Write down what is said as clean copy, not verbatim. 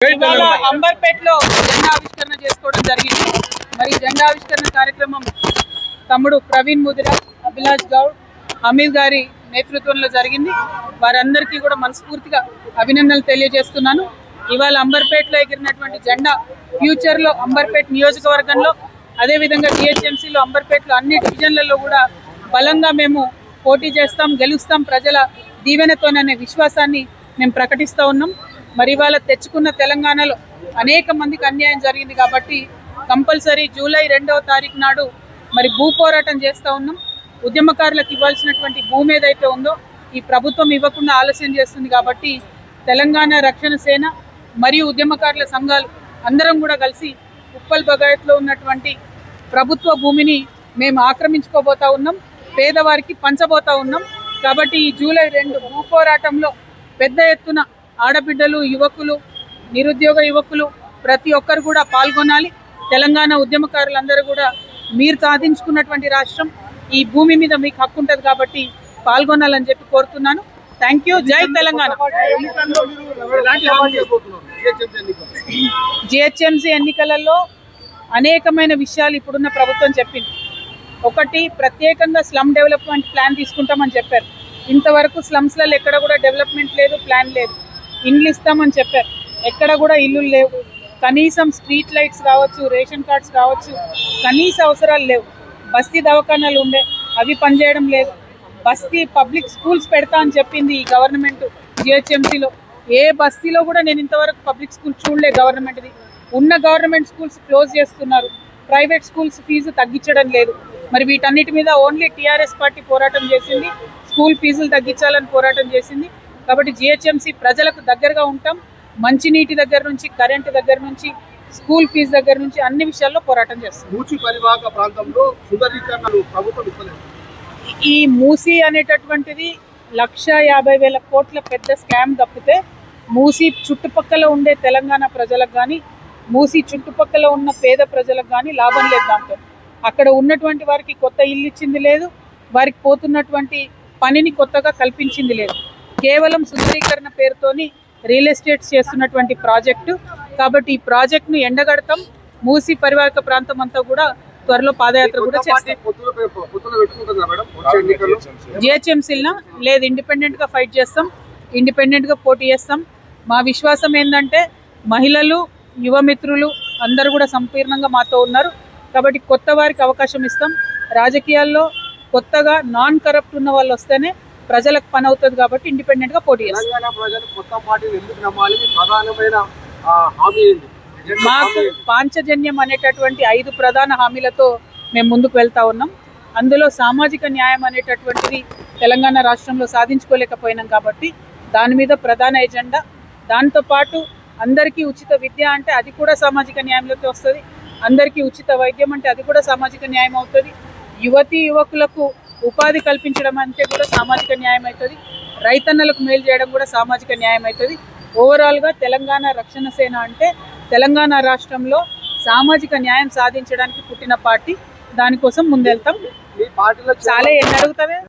ఇవాళ అంబర్పేటలో జెండా ఆవిష్కరణ చేసుకోవడం జరిగింది. మరి జెండా ఆవిష్కరణ కార్యక్రమం తమ్ముడు ప్రవీణ్ ముదిరా, అభిలాష్ గౌడ్, హమీద్ గారి నేతృత్వంలో జరిగింది. వారందరికీ కూడా మనస్ఫూర్తిగా అభినందనలు తెలియజేస్తున్నాను. ఇవాళ అంబర్పేటలో ఎగిరినటువంటి జెండా ఫ్యూచర్లో అంబర్పేట నియోజకవర్గంలో, అదేవిధంగా జిహెచ్ఎంసీలో, అంబర్పేటలో అన్ని డివిజన్లలో కూడా బలంగా మేము పోటీ చేస్తాం, గెలుస్తాం ప్రజల దీవెనతోననే విశ్వాసాన్ని మేము ప్రకటిస్తూ ఉన్నాం. మరి ఇవాళ తెచ్చుకున్న తెలంగాణలో అనేక మందికి అన్యాయం జరిగింది కాబట్టి కంపల్సరీ జూలై 2వ తారీఖు నాడు మరి భూ పోరాటం చేస్తూ ఉన్నాం. ఉద్యమకారులకు ఇవ్వాల్సినటువంటి భూమి ఏదైతే ఉందో ఈ ప్రభుత్వం ఇవ్వకుండా ఆలస్యం చేస్తుంది కాబట్టి తెలంగాణ రక్షణ సేన మరియు ఉద్యమకారుల సంఘాలు అందరం కూడా కలిసి ఉప్పల్ బగాయత్లో ఉన్నటువంటి ప్రభుత్వ భూమిని మేము ఆక్రమించుకోబోతా ఉన్నాం, పేదవారికి పంచబోతా ఉన్నాం. కాబట్టి ఈ జూలై 2 భూ పోరాటంలో పెద్ద ఎత్తున ఆడబిడ్డలు, యువకులు, నిరుద్యోగ యువకులు ప్రతి ఒక్కరు కూడా పాల్గొనాలి. తెలంగాణ ఉద్యమకారులందరూ కూడా మీరు సాధించుకున్నటువంటి రాష్ట్రం, ఈ భూమి మీద మీకు హక్కు ఉంటుంది కాబట్టి పాల్గొనాలని చెప్పి కోరుతున్నాను. Thank you. జై తెలంగాణ. జిహెచ్ఎంసీ ఎన్నికలలో అనేకమైన విషయాలు ఇప్పుడున్న ప్రభుత్వం చెప్పింది. ఒకటి, ప్రత్యేకంగా స్లమ్ డెవలప్మెంట్ ప్లాన్ తీసుకుంటామని చెప్పారు. ఇంతవరకు స్లమ్స్లలో ఎక్కడ కూడా డెవలప్మెంట్ లేదు, ప్లాన్ లేదు. ఇండ్లు ఇస్తామని చెప్పారు, ఎక్కడ కూడా ఇల్లు లేవు. కనీసం స్ట్రీట్ లైట్స్ కావచ్చు, రేషన్ కార్డ్స్ కావచ్చు, కనీస అవసరాలు లేవు. బస్తీ దవాఖానాలు ఉండే, అవి పనిచేయడం లేదు. బస్తీ పబ్లిక్ స్కూల్స్ పెడతా అని చెప్పింది ఈ గవర్నమెంట్. జిహెచ్ఎంసీలో ఏ బస్తీలో కూడా నేను ఇంతవరకు పబ్లిక్ స్కూల్ చూడలే గవర్నమెంట్ది. ఉన్న గవర్నమెంట్ స్కూల్స్ క్లోజ్ చేస్తున్నారు, ప్రైవేట్ స్కూల్స్ ఫీజు తగ్గించడం లేదు. మరి వీటన్నిటి మీద ఓన్లీ టీఆర్ఎస్ పార్టీ పోరాటం చేసింది, స్కూల్ ఫీజులు తగ్గించాలని పోరాటం చేసింది. కాబట్టి జిహెచ్ఎంసీ ప్రజలకు దగ్గరగా ఉంటాం. మంచినీటి దగ్గర నుంచి, కరెంటు దగ్గర నుంచి, స్కూల్ ఫీజు దగ్గర నుంచి అన్ని విషయాల్లో పోరాటం చేస్తాం. ఈ మూసీ అనేటటువంటిది 1,50,000 కోట్ల పెద్ద స్కామ్ తప్పితే మూసీ చుట్టుపక్కల ఉండే తెలంగాణ ప్రజలకు కానీ, మూసీ చుట్టుపక్కల ఉన్న పేద ప్రజలకు కానీ లాభం లేదు. దాంతో అక్కడ ఉన్నటువంటి వారికి కొత్త ఇల్లు ఇచ్చింది లేదు, వారికి పోతున్నటువంటి పనిని కొత్తగా కల్పించింది లేదు. కేవలం సుందరీకరణ పేరుతోని రియల్ ఎస్టేట్స్ చేస్తున్నటువంటి ప్రాజెక్టు. కాబట్టి ఈ ప్రాజెక్టును ఎండగడతాం. మూసీ పరివాహక ప్రాంతం అంతా కూడా త్వరలో పాదయాత్ర కూడా చేస్తాం. జిహెచ్ఎంసీలో లేదు, ఇండిపెండెంట్గా ఫైట్ చేస్తాం, ఇండిపెండెంట్గా పోటీ చేస్తాం. మా విశ్వాసం ఏంటంటే మహిళలు, యువమిత్రులు అందరూ కూడా సంపూర్ణంగా మాతో ఉన్నారు. కాబట్టి కొత్త వారికి అవకాశం ఇస్తాం. రాజకీయాల్లో కొత్తగా నాన్ కరప్ట్ ఉన్న వాళ్ళు వస్తేనే ప్రజలకు పని అవుతుంది కాబట్టి ఇండిపెండెంట్గా పోటీ చేస్తాం. మాకు పాంచజన్యం అనేటటువంటి 5 ప్రధాన హామీలతో మేము ముందుకు వెళ్తా ఉన్నాం. అందులో సామాజిక న్యాయం అనేటటువంటిది తెలంగాణ రాష్ట్రంలో సాధించుకోలేకపోయినాం కాబట్టి దాని మీద ప్రధాన ఎజెండా. దాంతోపాటు అందరికీ ఉచిత విద్య అంటే అది కూడా సామాజిక న్యాయంలోకి వస్తుంది. అందరికీ ఉచిత వైద్యం అంటే అది కూడా సామాజిక న్యాయం అవుతుంది. యువతీ యువకులకు ఉపాధి కల్పించడం అంటే కూడా సామాజిక న్యాయం అవుతుంది. రైతన్నలకు మేలు చేయడం కూడా సామాజిక న్యాయం అవుతుంది. ఓవరాల్గా తెలంగాణ రక్షణ సేన అంటే తెలంగాణ రాష్ట్రంలో సామాజిక న్యాయం సాధించడానికి పుట్టిన పార్టీ. దానికోసం ముందెళ్తాం. చాలా ఎన్ని అడుగుతావే.